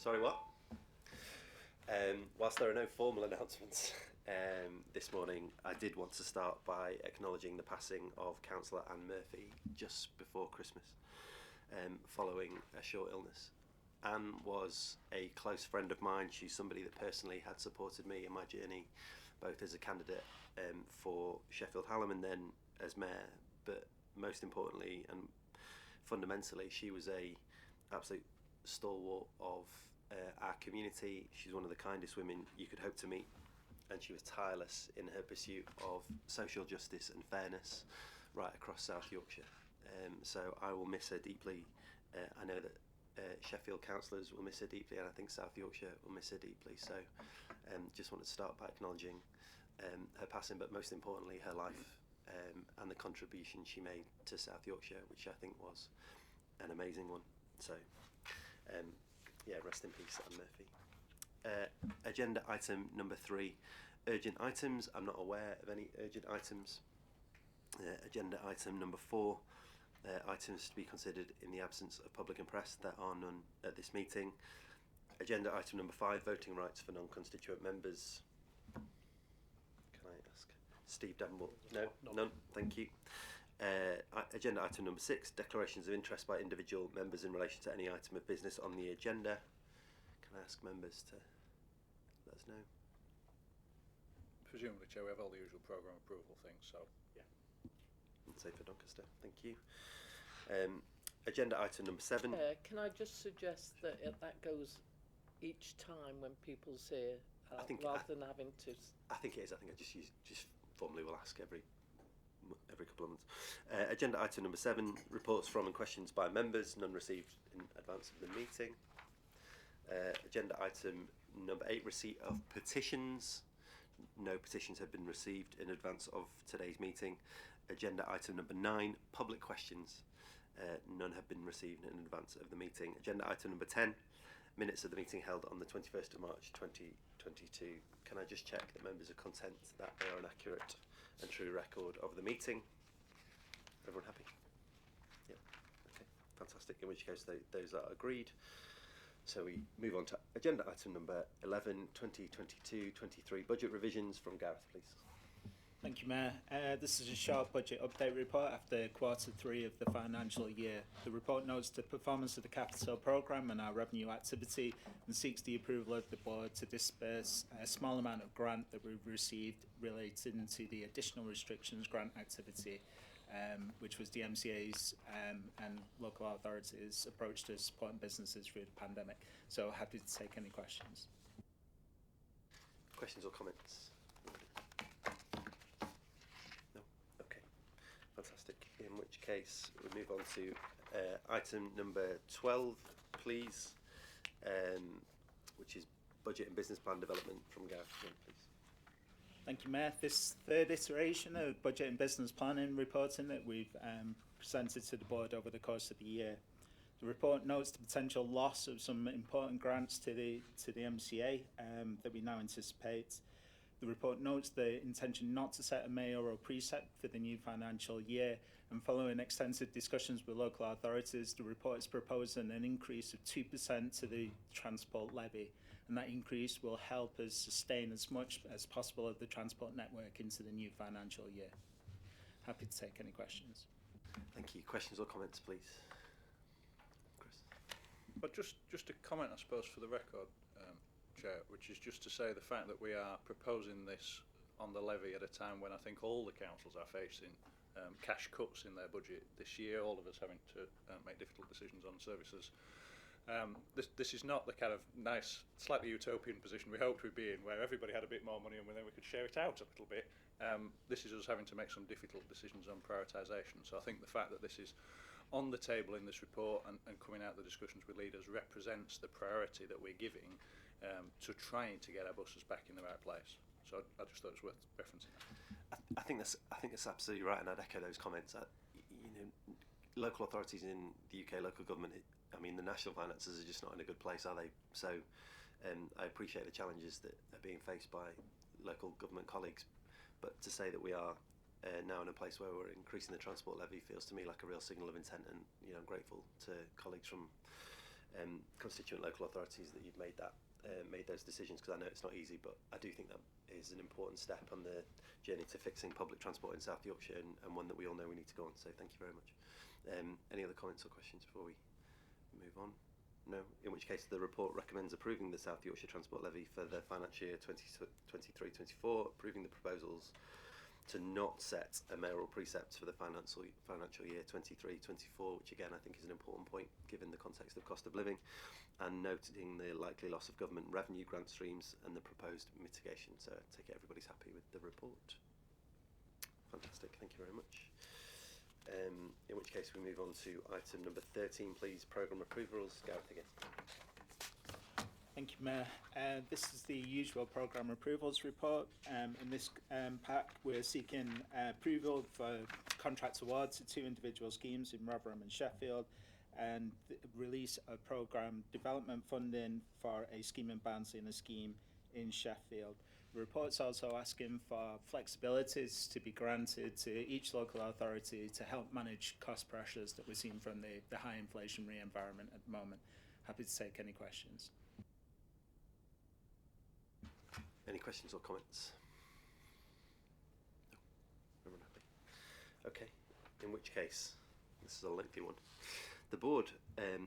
Sorry, what? Whilst there are no formal announcements this morning, I did want to start by acknowledging the passing of Councillor Anne Murphy just before Christmas, following a short illness. Anne was a close friend of mine. She's somebody that personally had supported me in my journey, both as a candidate for Sheffield Hallam and then as mayor. But most importantly and fundamentally, she was a absolute stalwart of our community. She's one of the kindest women you could hope to meet, and she was tireless in her pursuit of social justice and fairness right across South Yorkshire. So I will miss her deeply. I know that Sheffield councillors will miss her deeply, and I think South Yorkshire will miss her deeply. So just wanted to start by acknowledging her passing, but most importantly her life and the contribution she made to South Yorkshire, which I think was an amazing one. So rest in peace, Anne Murphy. Agenda item number 3, urgent items. I'm not aware of any urgent items. Agenda item number 4, items to be considered in the absence of public and press. There are none at this meeting. Agenda item number 5, voting rights for non-constituent members. Can I ask Steve Davenport? No, none. Thank you. Agenda item number 6, declarations of interest by individual members in relation to any item of business on the agenda. Can I ask members to let us know? Presumably, Chair, we have all the usual programme approval things, so yeah. And say for Doncaster. Thank you. Agenda item number 7. Can I just suggest that that goes each time when people's here, rather than having to... I think it is. I think I just formally will ask every couple of months. Agenda item number 7, reports from and questions by members, none received in advance of the meeting. Agenda item number 8, receipt of petitions. No petitions have been received in advance of today's meeting. Agenda item number 9, public questions. None have been received in advance of the meeting. Agenda item number 10, minutes of the meeting held on the 21st of March 2022. Can I just check that members are content that they are an accurate and true record of the meeting? Everyone happy? Yeah. Okay. Fantastic. In which case, those are agreed. So we move on to agenda item number 11, 2022-23 budget revisions from Gareth, please. Thank you, Mayor. This is a short budget update report after Q3 of the financial year. The report notes the performance of the capital programme and our revenue activity and seeks the approval of the board to disburse a small amount of grant that we've received relating to the additional restrictions grant activity, which was the MCA's and local authorities' approach to supporting businesses through the pandemic. So happy to take any questions. Questions or comments? Fantastic. In which case, we move on to item number 12, please, which is budget and business plan development from Gareth, please. Thank you, Mayor. This third iteration of budget and business planning reporting that we've presented to the board over the course of the year. The report notes the potential loss of some important grants to the MCA that we now anticipate. The report notes the intention not to set a mayoral precept for the new financial year, and following extensive discussions with local authorities, the report is proposing an increase of 2% to the transport levy, and that increase will help us sustain as much as possible of the transport network into the new financial year. Happy to take any questions. Thank you. Questions or comments, please? Chris? But just a comment, I suppose, for the record, Chair, which is just to say the fact that we are proposing this on the levy at a time when I think all the councils are facing cash cuts in their budget this year, all of us having to make difficult decisions on services. This is not the kind of nice, slightly utopian position we hoped we'd be in, where everybody had a bit more money and then we could share it out a little bit. This is us having to make some difficult decisions on prioritisation. So I think the fact that this is on the table in this report and coming out of the discussions with leaders represents the priority that we're giving to trying to get our buses back in the right place. So I just thought it was worth referencing. I think that's absolutely right, and I'd echo those comments. Local authorities in the UK, local government, I mean, the national finances are just not in a good place, are they? So I appreciate the challenges that are being faced by local government colleagues, but to say that we are now in a place where we're increasing the transport levy feels to me like a real signal of intent, and I'm grateful to colleagues from constituent local authorities that you've made those decisions, because I know it's not easy, but I do think that is an important step on the journey to fixing public transport in South Yorkshire, and one that we all know we need to go on. So thank you very much. Any other comments or questions before we move on? No, in which case the report recommends approving the South Yorkshire Transport Levy for the financial year 2023-24, approving the proposals to not set a mayoral precept for the financial year 23-24, which again I think is an important point given the context of cost of living, and noting the likely loss of government revenue grant streams and the proposed mitigation. So I take it everybody's happy with the report. Fantastic, thank you very much. In which case we move on to item number 13, please, programme approvals. Gareth again. Thank you, Mayor. This is the usual programme approvals report. In this pack, we're seeking approval for contract awards to 2 individual schemes in Rotherham and Sheffield, and the release of programme development funding for a scheme in Barnsley and a scheme in Sheffield. The report's also asking for flexibilities to be granted to each local authority to help manage cost pressures that we're seeing from the high inflationary environment at the moment. Happy to take any questions. Any questions or comments? No, everyone happy? Okay, in which case, this is a lengthy one. The board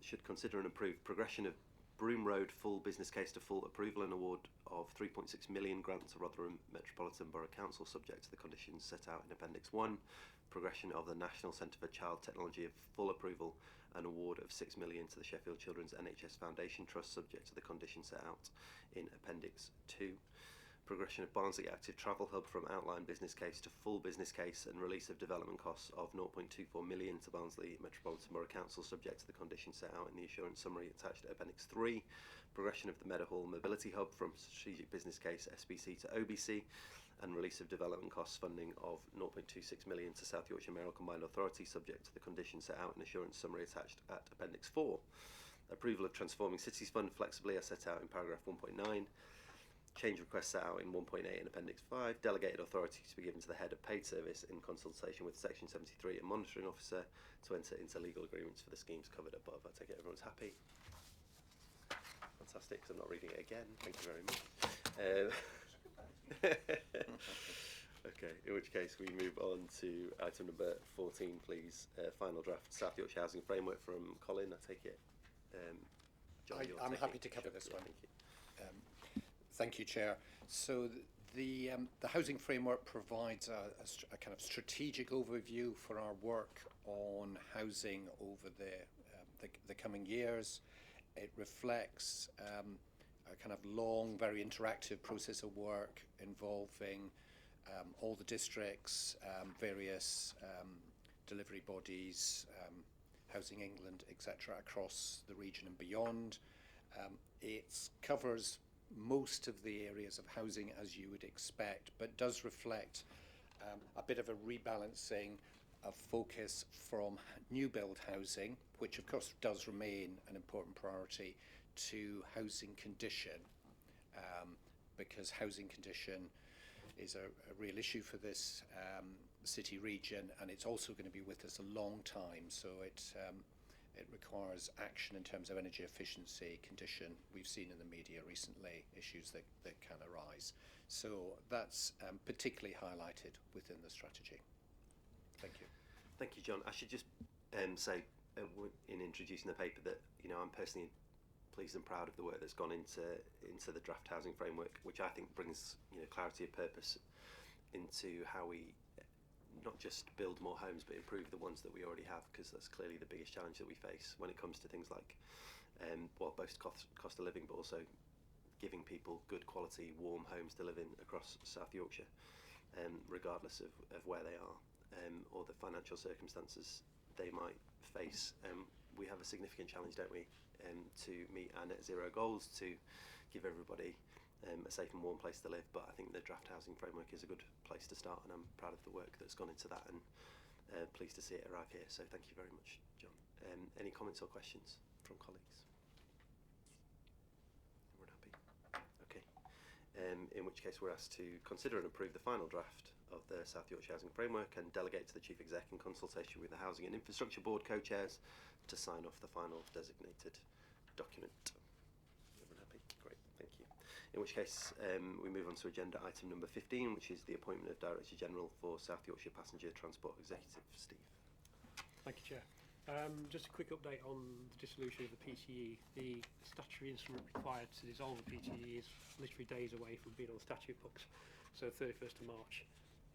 should consider and approve progression of Broome Road full business case to full approval and award of 3.6 million grant to Rotherham Metropolitan Borough Council subject to the conditions set out in Appendix 1, progression of the National Centre for Child Technology of full approval and award of 6 million to the Sheffield Children's NHS Foundation Trust subject to the conditions set out in Appendix 2, progression of Barnsley Active Travel Hub from outline business case to full business case and release of development costs of 0.24 million to Barnsley Metropolitan Borough Council subject to the conditions set out in the assurance summary attached to Appendix 3, progression of the Meadowhall Mobility Hub from strategic business case SBC to OBC and release of development costs funding of 0.26 million to South Yorkshire Mayoral Combined Authority subject to the conditions set out in assurance summary attached at Appendix 4, approval of Transforming Cities Fund flexibly as set out in paragraph 1.9, change request set out in 1.8 and Appendix 5, delegated authority to be given to the head of paid service in consultation with Section 73 and monitoring officer to enter into legal agreements for the schemes covered above. I take it everyone's happy. Fantastic, because I'm not reading it again. Thank you very much. Okay, in which case we move on to item number 14, please. Final draft South Yorkshire Housing Framework from Colin. I take it. John, I'm happy to cover this one. Thank you. Thank you, Chair. So the housing framework provides a kind of strategic overview for our work on housing over the coming years. It reflects a kind of long, very interactive process of work involving all the districts, various delivery bodies, Housing England, etc., across the region and beyond. It covers most of the areas of housing as you would expect, but does reflect a bit of a rebalancing of focus from new build housing, which of course does remain an important priority, to housing condition, because housing condition is a real issue for this city region, and it's also going to be with us a long time, so it requires action in terms of energy efficiency condition. We've seen in the media recently issues that can arise. So that's particularly highlighted within the strategy. Thank you. Thank you, John. I should just say in introducing the paper that I'm personally pleased and proud of the work that's gone into the draft housing framework, which I think brings clarity of purpose into how we not just build more homes but improve the ones that we already have, because that's clearly the biggest challenge that we face when it comes to things like both cost of living, but also giving people good quality warm homes to live in across South Yorkshire, regardless of where they are or the financial circumstances they might face. We have a significant challenge, don't we, to meet our net zero goals, to give everybody a safe and warm place to live, but I think the draft housing framework is a good place to start, and I'm proud of the work that's gone into that, and pleased to see it arrive here, so thank you very much, John. Any comments or questions from colleagues? Everyone happy? Okay. In which case we're asked to consider and approve the final draft of the South Yorkshire Housing Framework and delegate to the Chief Exec in consultation with the Housing and Infrastructure Board co-chairs to sign off the final designated In which case, we move on to agenda item number 15, which is the appointment of Director General for South Yorkshire Passenger Transport Executive. Steve. Thank you, Chair. Just a quick update on the dissolution of the PTE. The statutory instrument required to dissolve the PTE is literally days away from being on the statute books. So 31st of March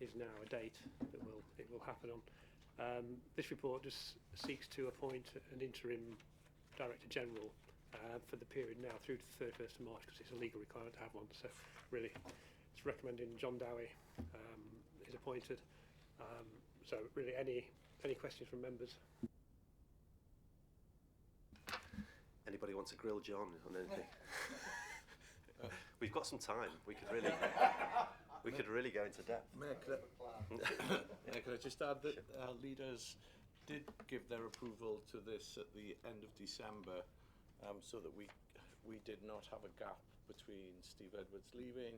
is now a date that it will happen on. This report just seeks to appoint an interim Director General for the period now through to the 31st of March, because it's a legal requirement to have one. So really, it's recommending John Dowie is appointed. So really, any questions from members? Anybody want to grill John on anything? We've got some time. We could really go into depth. Mayor, could I just add that leaders did give their approval to this at the end of December, so that we did not have a gap between Steve Edwards leaving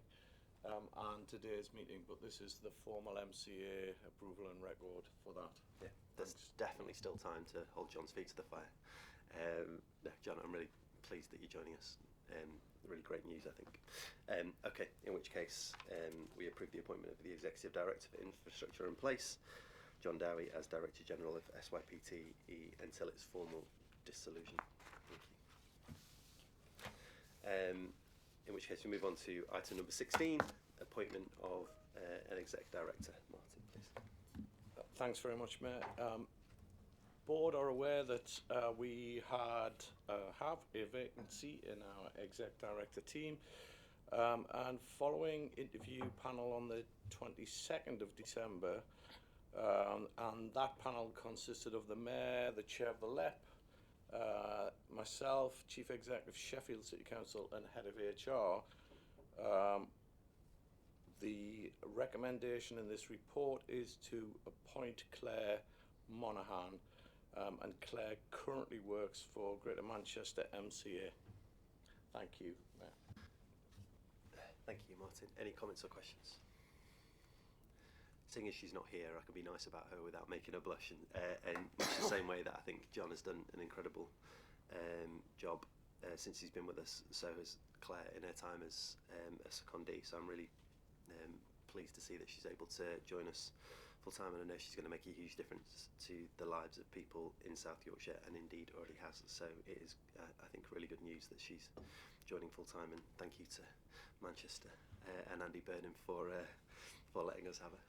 and today's meeting, but this is the formal MCA approval and record for that. Yeah, there's definitely still time to hold John's feet to the fire. No, John, I'm really pleased that you're joining us. Really great news, I think. Okay, in which case we approve the appointment of the Executive Director for Infrastructure and Place, John Dowie, as Director General of SYPTE until its formal dissolution. Thank you. In which case we move on to item number 16, appointment of an Exec Director. Martin, please. Thanks very much, Mayor. Board are aware that we have a vacancy in our Exec Director team, and following interview panel on the 22nd of December, and that panel consisted of the Mayor, the Chair of the LEP, myself, Chief Executive Sheffield City Council and Head of HR. The recommendation in this report is to appoint Claire Monaghan, and Claire currently works for Greater Manchester MCA. Thank you, Mayor. Thank you, Martin. Any comments or questions? Seeing as she's not here, I can be nice about her without making her blush, and much the same way that I think John has done an incredible job since he's been with us. So has Claire in her time as a secondee. So I'm really pleased to see that she's able to join us full time, and I know she's going to make a huge difference to the lives of people in South Yorkshire, and indeed already has. So it is, I think, really good news that she's joining full time, and thank you to Manchester and Andy Burnham for letting us have her.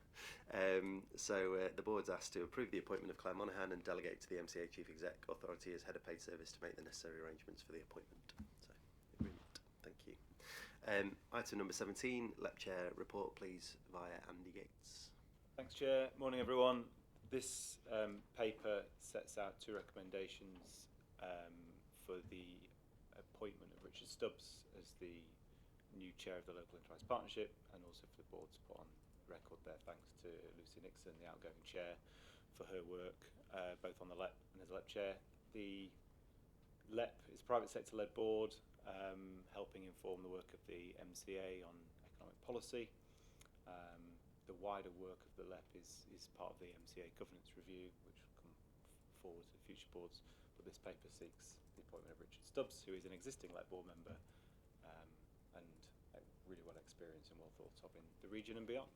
So the board's asked to approve the appointment of Claire Monaghan and delegate to the MCA Chief Exec Authority as Head of Paid Service to make the necessary arrangements for the appointment. So, agreement. Thank you. Item number 17, LEP Chair Report, please, via Andy Gates. Thanks, Chair. Morning, everyone. This paper sets out two recommendations for the appointment of Richard Stubbs as the new Chair of the Local Enterprise Partnership, and also for the board to put on record their thanks to Lucy Nixon, the outgoing Chair, for her work both on the LEP and as LEP Chair. The LEP is a private sector-led board helping inform the work of the MCA on economic policy. The wider work of the LEP is part of the MCA governance review, which will come forward to future boards. But this paper seeks the appointment of Richard Stubbs, who is an existing LEP board member and really well experienced and well thought of in the region and beyond.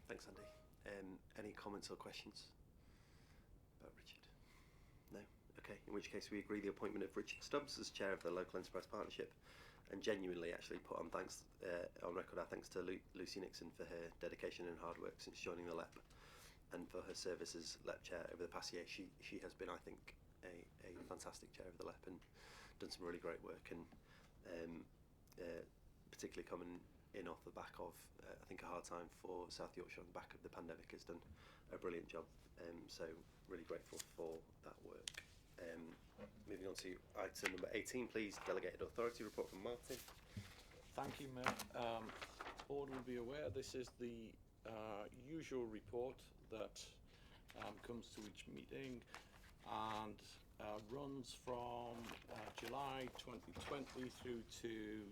Thanks, Andy. Any comments or questions about Richard? No? Okay, in which case we agree the appointment of Richard Stubbs as Chair of the Local Enterprise Partnership, and genuinely actually put on record our thanks to Lucy Nixon for her dedication and hard work since joining the LEP, and for her service as LEP Chair over the past year. She has been, I think, a fantastic Chair of the LEP and done some really great work, and particularly coming in off the back of, I think, a hard time for South Yorkshire on the back of the pandemic, has done a brilliant job. So really grateful for that work. Moving on to item number 18, please, Delegated Authority Report from Martin. Thank you, Mayor. Board will be aware this is the usual report that comes to each meeting and runs from July 2020 through to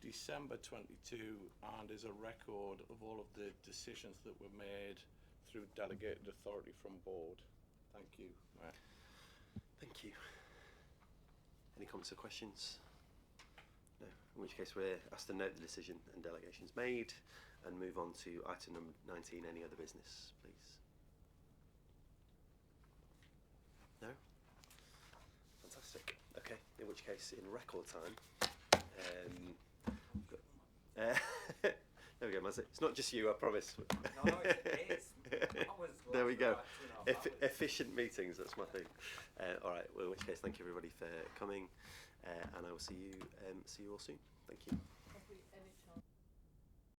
December 22, and is a record of all of the decisions that were made through Delegated Authority from Board. Thank you, Mayor. Thank you. Any comments or questions? No. in which case we're asked to note the decision and delegations made and move on to item number 19, any other business, please. No? Fantastic. Okay, in which case, in record time, there we go, Mazzy. It's not just you, I promise. No, it's there we go. Efficient meetings, that's my thing. All right, well, in which case, thank you everybody for coming, and I will see you all soon. Thank you.